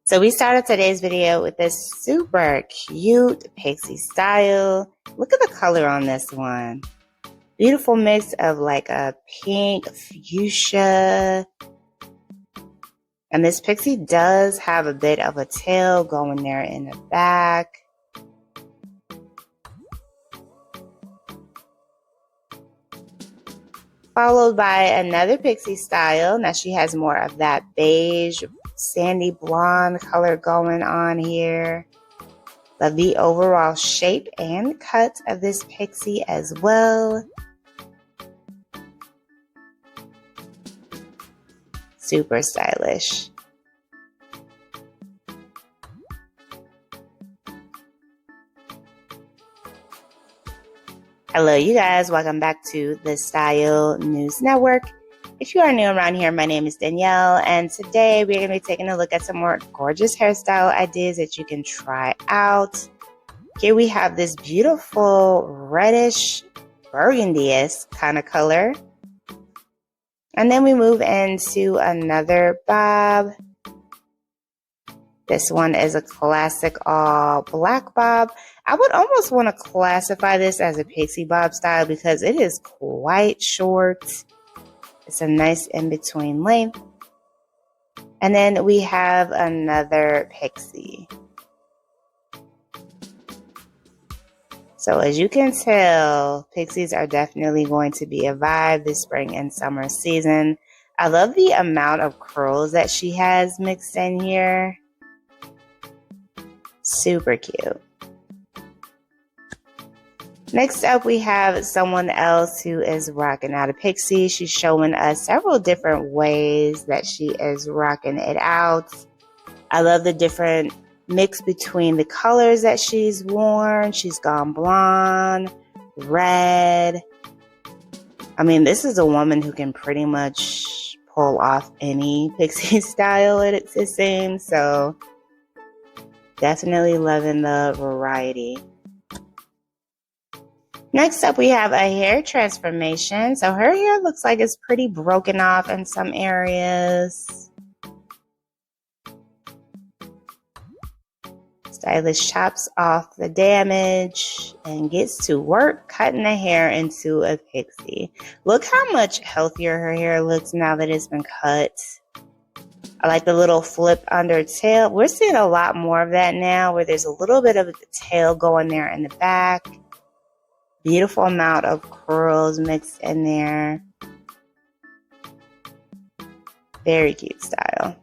So we started today's video with this super cute Pixie style. Look at the color on this one. Beautiful mix of like a pink, fuchsia. And this Pixie does have a bit of a tail going there in the back. Followed by another Pixie style. Now she has more of that beige, sandy blonde color going on here. Love the overall shape and cut of this Pixie as well. Super stylish. Hello you guys, welcome back to the Style News Network. If you are new around here, my name is Danielle, and today we're going to be taking a look at some more gorgeous hairstyle ideas that you can try out. Here we have this beautiful reddish burgundy-esque kind of color. And then we move into another bob. This one is a classic all black bob. I would almost want to classify this as a pixie bob style because it is quite short. It's a nice in-between length. And then we have another pixie. So as you can tell, pixies are definitely going to be a vibe this spring and summer season. I love the amount of curls that she has mixed in here. Super cute. Next up, we have someone else who is rocking out a pixie. She's showing us several different ways that she is rocking it out. I love the different mix between the colors that she's worn. She's gone blonde, red. I mean, this is a woman who can pretty much pull off any pixie style, it seems. So definitely loving the variety. Next up, we have a hair transformation. So her hair looks like it's pretty broken off in some areas. Stylist chops off the damage and gets to work cutting the hair into a pixie. Look how much healthier her hair looks now that it's been cut. I like the little flip under tail. We're seeing a lot more of that now where there's a little bit of the tail going there in the back. Beautiful amount of curls mixed in there. Very cute style.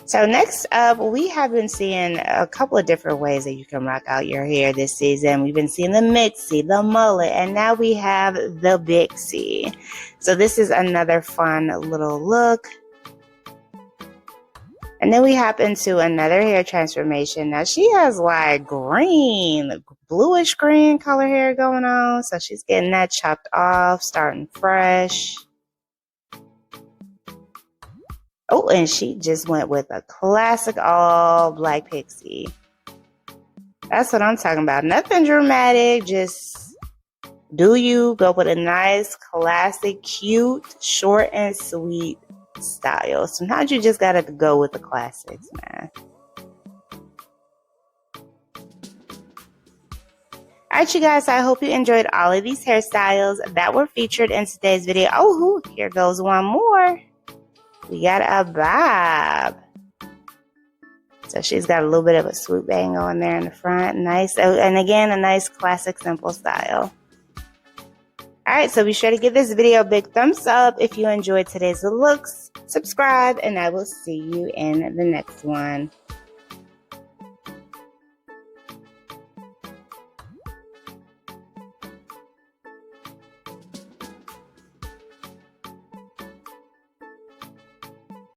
So next up, we have been seeing a couple of different ways that you can rock out your hair this season. We've been seeing the mixie, the mullet, and now we have the Pixie. So this is another fun little look. And then we hop into another hair transformation. Now she has like green, bluish green color hair going on. So she's getting that chopped off, starting fresh. Oh, and she just went with a classic all black pixie. That's what I'm talking about. Nothing dramatic. Just do you. Go with a nice, classic, cute, short and sweet style. Sometimes you just gotta go with the classics, man. Alright, you guys, I hope you enjoyed all of these hairstyles that were featured in today's video. Oh, here goes one more. We got a bob. So she's got a little bit of a swoop bang on there in the front. Nice. And again, a nice classic simple style. Alright, so be sure to give this video a big thumbs up if you enjoyed today's looks. Subscribe, and I will see you in the next one.